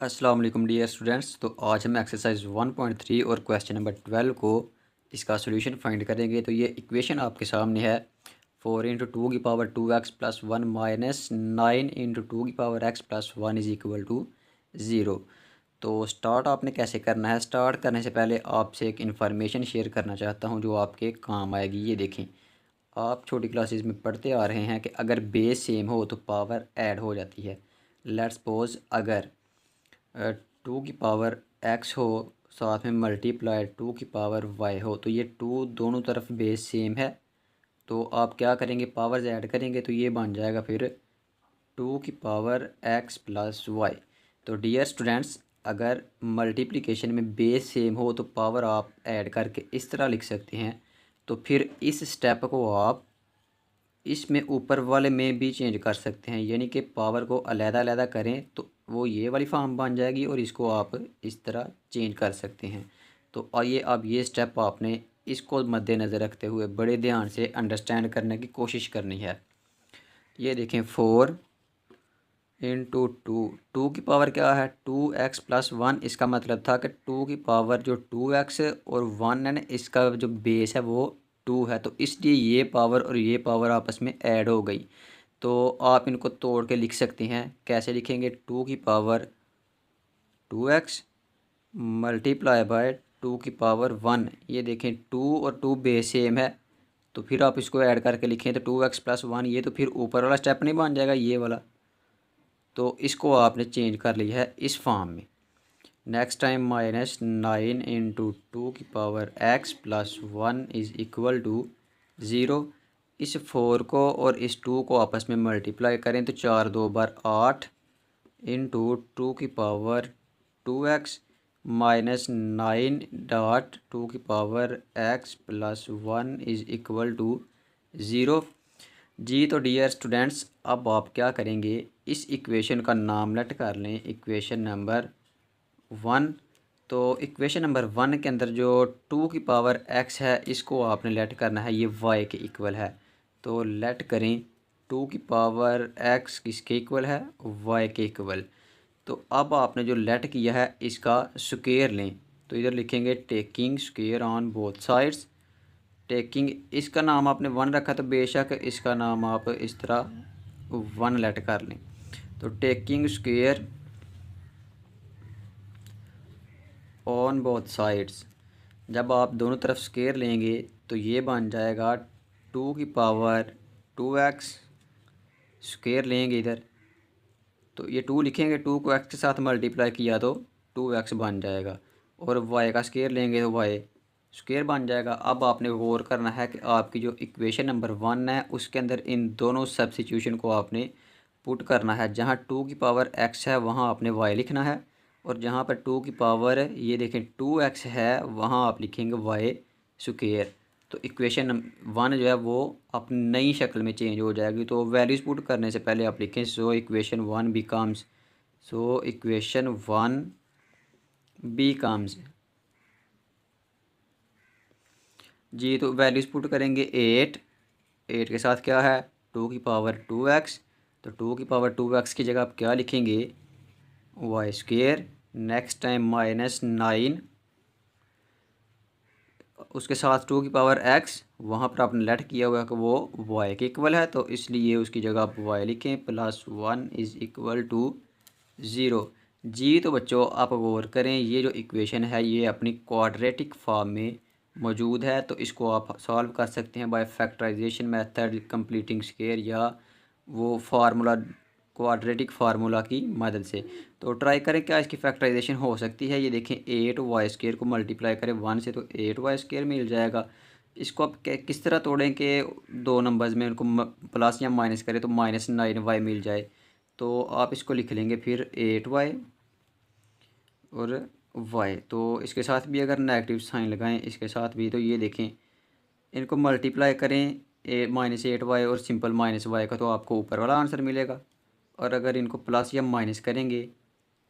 अस्सलाम वालेकुम dear students. तो आज हम एक्सरसाइज 1.3 और क्वेश्चन नंबर 12 को इसका सॉल्यूशन फाइंड करेंगे। तो ये इक्वेशन आपके सामने है। 4 × 2 की पावर 2x प्लस 1 माइनस 9 × 2 की power x plus 1 is equal to 0। तो स्टार्ट आपने कैसे करना है? स्टार्ट करने से पहले आपसे एक इन्फॉर्मेशन शेयर करना चाहता हूँ जो आपके काम आएगी। ये देखें, आप छोटी क्लासेस में पढ़ते आ रहे हैं कि अगर बेस सेम हो तो पावर ऐड हो जाती है। लेट्स सपोज अगर 2 की पावर x हो, साथ में मल्टीप्लाई 2 की पावर y हो, तो ये 2 दोनों तरफ बेस सेम है। तो आप क्या करेंगे? पावर्स ऐड करेंगे तो ये बन जाएगा फिर 2 की पावर x प्लस वाई। तो डियर स्टूडेंट्स, अगर मल्टीप्लिकेशन में बेस सेम हो तो पावर आप ऐड करके इस तरह लिख सकते हैं। तो फिर इस स्टेप को आप इसमें ऊपर वाले में भी चेंज कर सकते हैं, यानी कि पावर को अलग-अलग करें तो वो ये वाली फॉर्म बन जाएगी और इसको आप इस तरह चेंज कर सकते हैं। तो आइए अब ये स्टेप आपने इसको मद्देनज़र रखते हुए बड़े ध्यान से अंडरस्टैंड करने की कोशिश करनी है। ये देखें, 4 × 2, 2 की पावर क्या है? 2x plus 1। इसका मतलब था कि 2 की पावर जो 2x और 1 है ना, इसका जो बेस है वो 2 है, तो इसलिए ये पावर और ये पावर आपस में ऐड हो गई। तो आप इनको तोड़ के लिख सकते हैं। कैसे लिखेंगे? 2 की पावर 2x मल्टीप्लाई बाय 2 की पावर 1। ये देखें, 2 और 2 बेस सेम है, तो फिर आप इसको ऐड करके लिखें तो 2x प्लस 1। ये तो फिर ऊपर वाला स्टेप नहीं बन जाएगा ये वाला? तो इसको आपने चेंज कर लिया है इस फॉर्म में। नेक्स्ट टाइम -9 × 2 की power x plus 1 is equal to 0। इस 4 को और इस 2 को आपस में मल्टीप्लाई करें तो 4 2 बार 8 इंटू 2 की पावर 2x -9 .2 की power x plus 1 is equal to 0। जी तो डियर स्टूडेंट्स, अब आप क्या करेंगे? इस इक्वेशन का नाम लेट कर लें इक्वेशन नंबर 1। तो इक्वेशन नंबर 1 के अंदर जो 2 की पावर x है, इसको आपने लेट करना है, ये y के इक्वल है। तो लेट करें 2 की पावर x किसके इक्वल है? y के इक्वल। तो अब आपने जो लेट किया है इसका स्क्वायर लें। तो इधर लिखेंगे taking square on both sides. Taking, इसका नाम आपने 1 रखा तो बेशक इसका नाम आप इस तरह 1 लेट कर लें। तो taking square on both sides, जब आप दोनों तरफ स्क्वायर लेंगे तो ये बन जाएगा 2 की पावर 2x। स्क्वायर लेंगे इधर तो ये 2 लिखेंगे, 2 को x के साथ मल्टीप्लाई किया तो 2x बन जाएगा, और y का स्क्वायर लेंगे तो y स्क्वायर बन जाएगा। अब आपने गौर करना है कि आपकी जो इक्वेशन नंबर 1 है उसके अंदर इन दोनों सब्स्टिट्यूशन को आपने पुट करना है। जहाँ 2 की पावर x है वहाँ आपने y लिखना है, और जहाँ पर 2 की पावर ये देखें 2x है वहाँ आप लिखेंगे y स्क्वायर। तो इक्वेशन 1 जो है वो अपनी नई शक्ल में चेंज हो जाएगी। तो वैल्यूज़ पुट करने से पहले आप लिखें सो इक्वेशन 1 बिकम्स जी। तो वैल्यूज़ पुट करेंगे 8 के साथ क्या है? 2 की पावर 2x। तो 2 की पावर 2x की जगह आप क्या लिखेंगे? Y square. नेक्स्ट टाइम -9, उसके साथ 2 की पावर x, वहाँ पर आपने लेट किया हुआ है कि वो y के इक्वल है, तो इसलिए उसकी जगह आप y लिखें +1 इज़ इक्वल टू 0। जी तो बच्चों, आप गौर करें, ये जो इक्वेशन है ये अपनी क्वाड्रेटिक फॉर्म में मौजूद है। तो इसको आप सॉल्व कर सकते हैं by factorisation method, completing square, या वो फार्मूला क्वाड्रेटिक फार्मूला की मदद से। तो ट्राई करें क्या इसकी फैक्टराइजेशन हो सकती है। ये देखें, 8y² को मल्टीप्लाई करें 1 से तो 8y² मिल जाएगा। इसको आप किस तरह तोड़ें कि दो नंबर्स में उनको प्लस या माइनस करें तो -9y मिल जाए। तो आप इसको लिख लेंगे फिर 8y और y। तो इसके साथ भी अगर नेगेटिव साइन लगाएं इसके साथ भी, तो ये देखें, इनको मल्टीप्लाई करें -8y और सिंपल -y का, तो आपको ऊपर वाला आंसर मिलेगा। और अगर इनको प्लस या माइनस करेंगे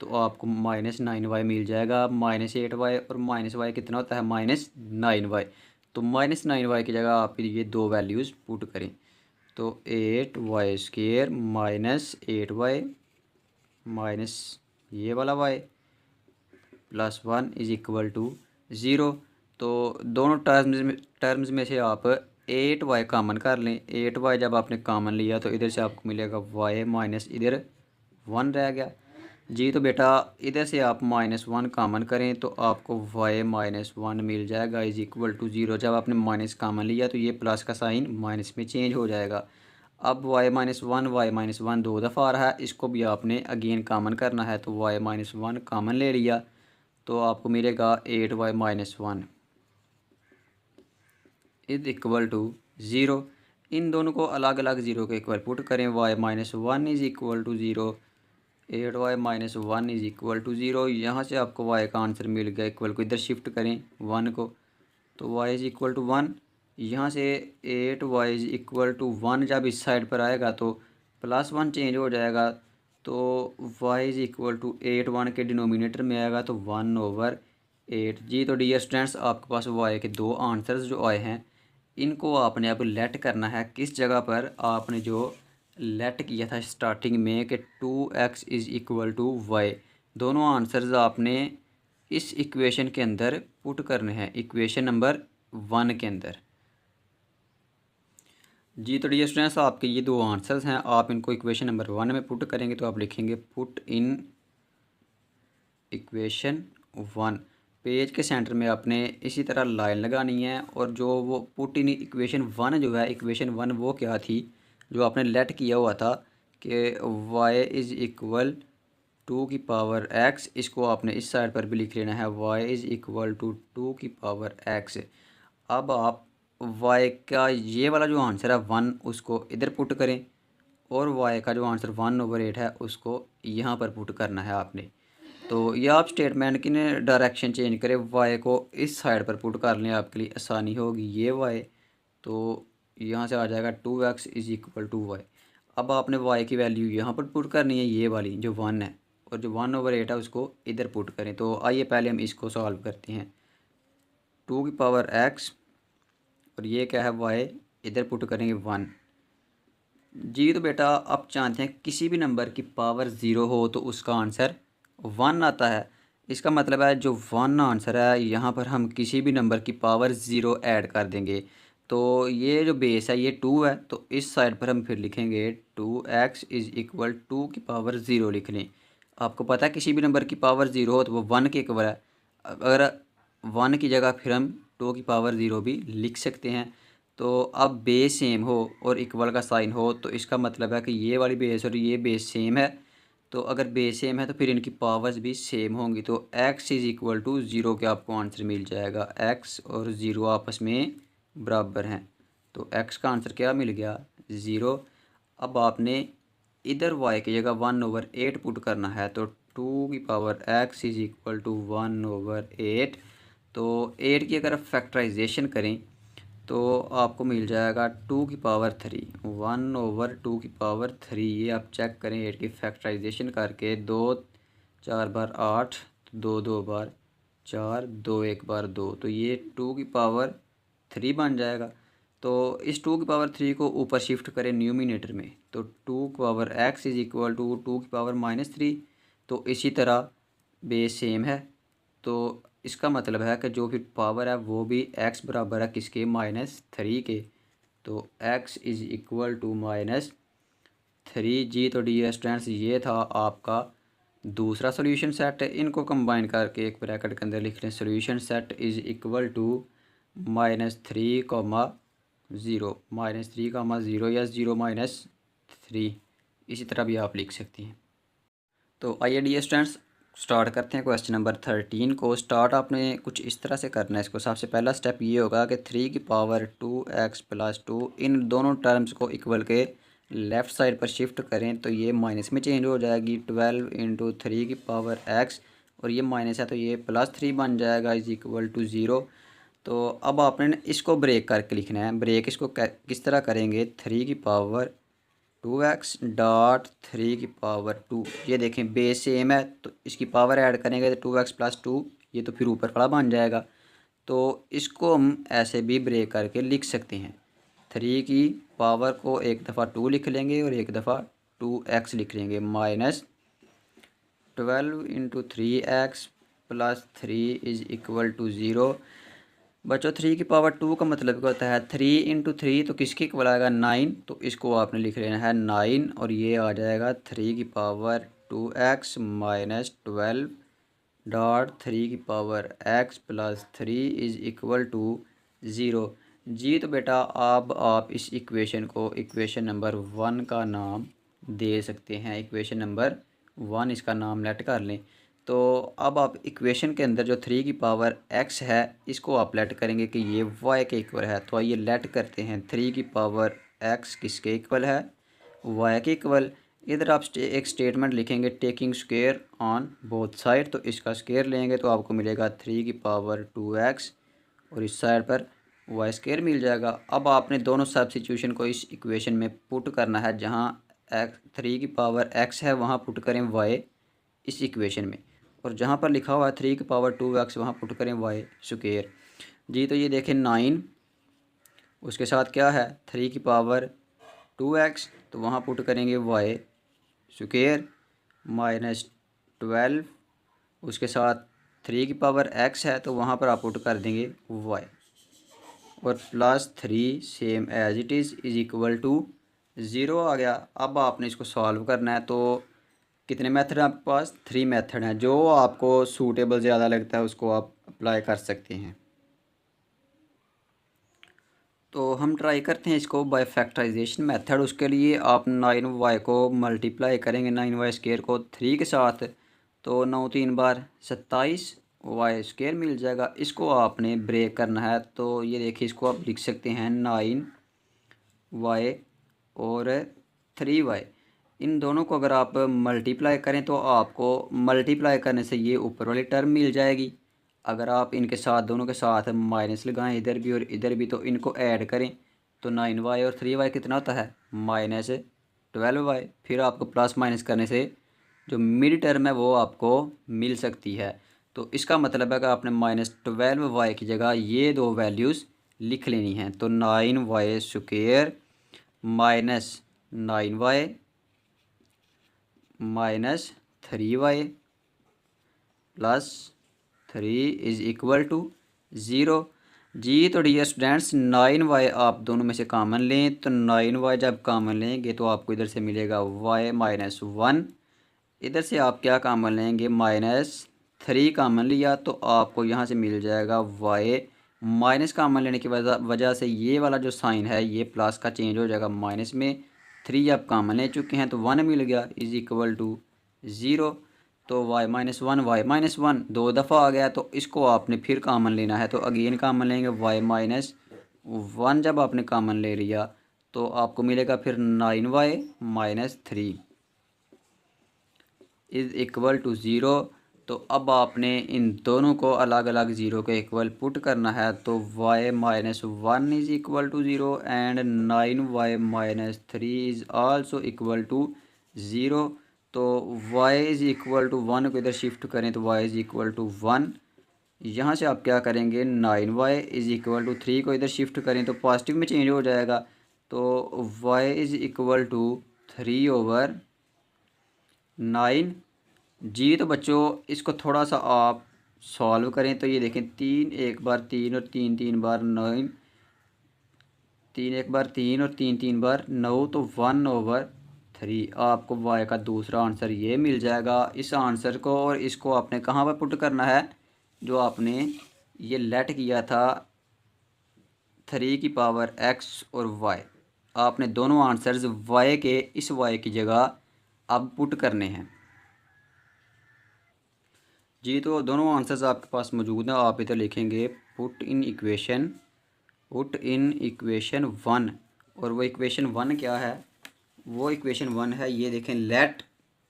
तो आपको -9y मिल जाएगा। -8y और -y कितना होता है? -9y। तो -9y की जगह आप ये दो वैल्यूज़ पुट करें, तो 8y² -8y ये वाला y plus 1 is equal to 0। तो दोनों टर्म्स में से आप 8y कॉमन कर लें। 8y जब आपने कॉमन लिया तो इधर से आपको मिलेगा y माइनस इधर 1 रह गया जी। तो बेटा इधर से आप -1 कॉमन करें तो आपको y माइनस 1 मिल जाएगा इज इक्वल टू 0। जब आपने माइनस कॉमन लिया तो ये प्लस का साइन माइनस में चेंज हो जाएगा। अब y-1 दो दफ़ा आ रहा है, इसको भी आपने अगेन कॉमन करना है तो y-1 कॉमन ले लिया तो आपको मिलेगा 8y-1 इज इक्वल टू 0। इन दोनों को अलग अलग ज़ीरो के इक्वल पुट करें। y-1 is equal to 0, 8y-1 is equal to 0। यहाँ से आपको y का आंसर मिल गया। इक्वल को इधर शिफ्ट करें 1 को तो y इज़ इक्वल टू 1। यहाँ से 8y इज़ इक्वल टू 1 जब इस साइड पर आएगा तो +1 चेंज हो जाएगा तो y इज़ इक्वल टू 8 1 के डिनोमिनेटर में आएगा तो 1/8 जी। तो डियर स्टूडेंट्स आपके पास y के दो आंसर्स जो आए हैं इनको आपने अब लेट करना है। किस जगह पर आपने जो लेट किया था स्टार्टिंग में कि 2x is equal to Y, दोनों आंसर्स आपने इस इक्वेशन के अंदर पुट करने हैं, इक्वेशन नंबर 1 के अंदर जी। तो डियर स्टूडेंट्स आपके ये दो आंसर्स हैं, आप इनको इक्वेशन नंबर 1 में पुट करेंगे तो आप लिखेंगे पुट इन इक्वेशन 1। पेज के सेंटर में आपने इसी तरह लाइन लगानी है और जो वो पुट इन इक्वेशन 1 जो है, इक्वेशन 1 वो क्या थी जो आपने लेट किया हुआ था कि y इज़ इक्वल टू की पावर x, इसको आपने इस साइड पर भी लिख लेना है y इज़ इक्वल टू 2 की पावर x। अब आप y का ये वाला जो आंसर है 1 उसको इधर पुट करें और y का जो आंसर 1/8 है उसको यहाँ पर पुट करना है आपने। तो ये आप स्टेटमेंट की डायरेक्शन चेंज करें, y को इस साइड पर पुट कर लें, आपके लिए आसानी होगी। ये y तो यहाँ से आ जाएगा 2x is equal to Y. अब आपने y की वैल्यू यहाँ पर पुट करनी है, ये वाली जो 1 है, और जो 1/8 है उसको इधर पुट करें। तो आइए पहले हम इसको सॉल्व करते हैं। 2 की पावर x और ये क्या है y, इधर पुट करेंगे 1 जी। तो बेटा आप जानते हैं किसी भी नंबर की पावर 0 हो तो उसका आंसर 1 आता है। इसका मतलब है जो 1 आंसर है यहाँ पर हम किसी भी नंबर की पावर 0 ऐड कर देंगे। तो ये जो बेस है ये 2 है तो इस साइड पर हम फिर लिखेंगे 2x इज़ इक्वल 2 की पावर 0 लिख लें। आपको पता है किसी भी नंबर की पावर 0 हो तो वो 1 के इक्वल है। अगर 1 की जगह फिर हम 2 की पावर 0 भी लिख सकते हैं। तो अब बेस सेम हो और इक्वल का साइन हो तो इसका मतलब है कि ये वाली बेस और ये बेस सेम है। तो अगर बेस सेम है तो फिर इनकी पावर्स भी सेम होंगी। तो x इज़ इक्वल टू 0 के आपको आंसर मिल जाएगा। x और 0 आपस में बराबर हैं तो x का आंसर क्या मिल गया 0। अब आपने इधर y की जगह 1/8 पुट करना है तो 2 की power x is equal to 1/8। तो 8 की अगर फैक्टराइजेशन करें तो आपको मिल जाएगा 2 की पावर 3, 1/2 की पावर 3। ये आप चेक करें 8 की फैक्टराइजेशन करके, 2 4 बार 8, 2 2 बार 4, 2 1 बार 2, तो ये 2 की पावर 3 बन जाएगा। तो इस 2 की पावर 3 को ऊपर शिफ्ट करें न्यूमिनेटर में तो 2 की power x is equal to 2 की पावर -3। तो इसी तरह बेस सेम है तो इसका मतलब है कि जो फिर पावर है वो भी x बराबर है किसके, -3 के। तो x इज़ इक्वल टू -3 जी। तो डियर स्टूडेंट्स ये था आपका दूसरा सोल्यूशन सेट। इनको कंबाइन करके एक ब्रैकेट के अंदर लिख लें, solution set is equal to -3, -3, या 0-3, इसी तरह भी आप लिख सकती हैं। तो आइए डियर स्टूडेंट्स स्टार्ट करते हैं क्वेश्चन नंबर 13 को। स्टार्ट आपने कुछ इस तरह से करना है इसको। सबसे पहला स्टेप ये होगा कि 3 की पावर 2x + 2 इन दोनों टर्म्स को इक्वल के लेफ़्ट साइड पर शिफ्ट करें तो ये माइनस में चेंज हो जाएगी। 12 × 3 की पावर x और ये माइनस है तो ये +3 बन जाएगा इज़ इक्वल टू 0। तो अब आपने इसको ब्रेक करके लिखना है। ब्रेक इसको किस तरह करेंगे, 3 की पावर 2x डॉट 3 की पावर 2। ये देखें बेस सेम है तो इसकी पावर ऐड करेंगे तो 2x + 2, ये तो फिर ऊपर खड़ा बन जाएगा। तो इसको हम ऐसे भी ब्रेक करके लिख सकते हैं। 3 की पावर को एक दफ़ा 2 लिख लेंगे और एक दफ़ा 2x लिख लेंगे, 12 into 3x plus 3 is equal to 0। बच्चों 3 की पावर 2 का मतलब क्या होता है, 3 इंटू 3 तो किसके इक्वल आएगा 9, तो इसको आपने लिख लेना है 9 और ये आ जाएगा 3 की पावर 2x माइनस 12 डॉट 3 की power x plus 3 is equal to 0। जी तो बेटा अब आप इस इक्वेशन को इक्वेशन नंबर 1 का नाम दे सकते हैं। इक्वेशन नंबर 1 इसका नाम लेट कर लें। तो अब आप इक्वेशन के अंदर जो 3 की पावर x है इसको आप लेट करेंगे कि ये y के इक्वल है। तो आइए लेट करते हैं, 3 की पावर x किसके इक्वल है, y के इक्वल। इधर आप एक स्टेटमेंट लिखेंगे taking square on both side, तो इसका स्क्वायर लेंगे तो आपको मिलेगा 3 की पावर 2x और इस साइड पर वाई स्क्वायर मिल जाएगा। अब आपने दोनों सब्स्टिट्यूशन को इस इक्वेशन में पुट करना है, जहाँ 3 की पावर x है वहाँ पुट करें y इस इक्वेशन में, और जहाँ पर लिखा हुआ है 3 की पावर 2x वहाँ पुट करें वाई स्क्वायर। जी तो ये देखें 9 उसके साथ क्या है 3 की पावर 2x, तो वहाँ पुट करेंगे वाई स्क्वायर माइनस 12 उसके साथ 3 की पावर x है तो वहाँ पर आप पुट कर देंगे y और plus 3 same as it is equal to 0 आ गया। अब आपने इसको सॉल्व करना है। तो कितने मेथड हैं आपके पास, 3 मेथड हैं, जो आपको सूटेबल ज़्यादा लगता है उसको आप अप्लाई कर सकते हैं। तो हम ट्राई करते हैं इसको बाय फैक्टराइजेशन मेथड। उसके लिए आप 9y को मल्टीप्लाई करेंगे 9y स्क्वायर को 3 के साथ, तो 9 3 बार 27 वाई स्क्वायर मिल जाएगा। इसको आपने ब्रेक करना है, तो ये देखिए इसको आप लिख सकते हैं 9y और 3y। इन दोनों को अगर आप मल्टीप्लाई करें तो आपको मल्टीप्लाई करने से ये ऊपर वाली टर्म मिल जाएगी। अगर आप इनके साथ दोनों के साथ माइनस लगाएं इधर भी और इधर भी, तो इनको ऐड करें तो 9y और 3y कितना होता है -12y। फिर आपको प्लस माइनस करने से जो मिड टर्म है वो आपको मिल सकती है। तो इसका मतलब है कि आपने -12y की जगह ये दो वैल्यूज़ लिख लेनी हैं। तो 9y square minus 9y minus 3y plus 3 is equal to 0। जी तो डियर स्टूडेंट्स 9y आप दोनों में से कॉमन लें, तो 9y जब कॉमन लेंगे तो आपको इधर से मिलेगा y माइनस 1। इधर से आप क्या कॉमन लेंगे -3 कॉमन लिया तो आपको यहाँ से मिल जाएगा y। माइनस कॉमन लेने की वजह से ये वाला जो साइन है ये प्लस का चेंज हो जाएगा माइनस में। 3 आप कॉमन ले चुके हैं तो 1 मिल गया इज़ इक्वल टू 0। तो y माइनस वन दो दफ़ा आ गया, तो इसको आपने फिर कॉमन लेना है। तो अगेन कॉमन लेंगे y माइनस 1। जब आपने कॉमन ले लिया तो आपको मिलेगा फिर 9y minus 3 is equal to 0। तो अब आपने इन दोनों को अलग अलग 0 के इक्वल पुट करना है। तो y minus 1 is equal to 0 and 9y minus 3 is also equal to 0। तो y इज़ इक्वल टू 1 को इधर शिफ्ट करें तो y इज़ इक्वल टू 1। यहाँ से आप क्या करेंगे 9y इज़ इक्वल टू 3 को इधर शिफ्ट करें तो पॉजिटिव में चेंज हो जाएगा। तो y इज़ इक्वल टू 3/9। जी तो बच्चों इसको थोड़ा सा आप सॉल्व करें तो ये देखें 3 एक बार 3 और 3 3 बार 9, 3 एक बार 3 और 3 3 बार 9, तो 1/3 आपको y का दूसरा आंसर ये मिल जाएगा। इस आंसर को और इसको आपने कहाँ पर पुट करना है, जो आपने ये लेट किया था 3 की पावर x और y, आपने दोनों आंसर्स y के इस y की जगह अब पुट करने हैं। जी तो दोनों आंसर्स आपके पास मौजूद हैं। आप इधर लिखेंगे पुट इन इक्वेशन 1, और वो इक्वेशन 1 क्या है, वो इक्वेशन 1 है ये देखें लेट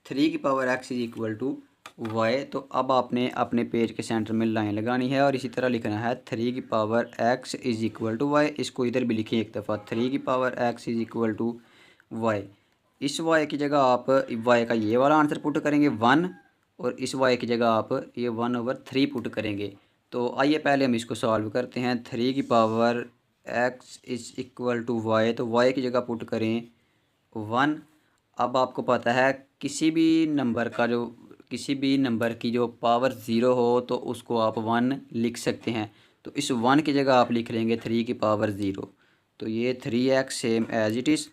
3 की power x is equal to y. तो अब आपने अपने पेज के सेंटर में लाइन लगानी है और इसी तरह लिखना है 3 की power x is equal to y. इसको इधर भी लिखिए एक दफ़ा 3 की power x is equal to y. इस y की जगह आप y का ये वाला आंसर पुट करेंगे 1, और इस y की जगह आप ये 1/3 पुट करेंगे। तो आइए पहले हम इसको सॉल्व करते हैं। 3 की power x is equal to y, तो y की जगह पुट करें 1। अब आपको पता है किसी भी नंबर का जो किसी भी नंबर की जो पावर ज़ीरो हो तो उसको आप 1 लिख सकते हैं। तो इस 1 की जगह आप लिख लेंगे 3 की पावर ज़ीरो। तो ये 3x same as it is.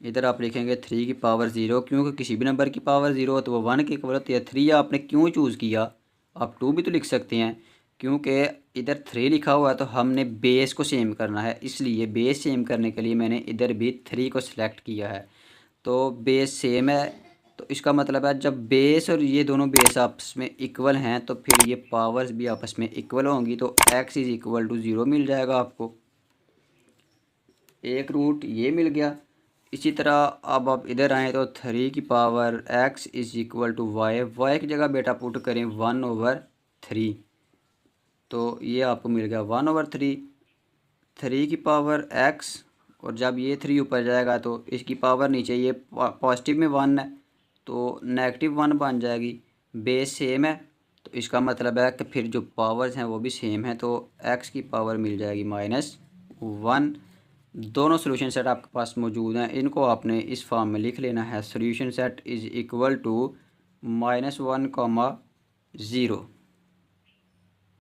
इधर आप लिखेंगे 3 की पावर ज़ीरो, क्योंकि किसी भी नंबर की पावर ज़ीरो हो तो वो 1 के इक्वल होती है। 3 आपने क्यों चूज़ किया, आप 2 भी तो लिख सकते हैं, क्योंकि इधर 3 लिखा हुआ है तो हमने बेस को सेम करना है, इसलिए बेस सेम करने के लिए मैंने इधर भी 3 को सिलेक्ट किया है। तो बेस सेम है, तो इसका मतलब है जब बेस और ये दोनों बेस आपस में इक्वल हैं तो फिर ये पावर्स भी आपस में इक्वल होंगी, तो x इज़ इक्वल टू 0 मिल जाएगा आपको। एक रूट ये मिल गया। इसी तरह अब आप इधर आएँ तो 3 की power x is equal to y की जगह बेटा पुट करें 1/3। तो ये आपको मिल गया 1/3। 3 की पावर x, और जब ये 3 ऊपर जाएगा तो इसकी पावर नीचे, ये पॉजिटिव में 1 है तो -1 बन जाएगी। बेस सेम है तो इसका मतलब है कि फिर जो पावर्स हैं वो भी सेम है, तो x की पावर मिल जाएगी -1। दोनों सोल्यूशन सेट आपके पास मौजूद हैं, इनको आपने इस फॉर्म में लिख लेना है। Solution set is equal to -1, 0।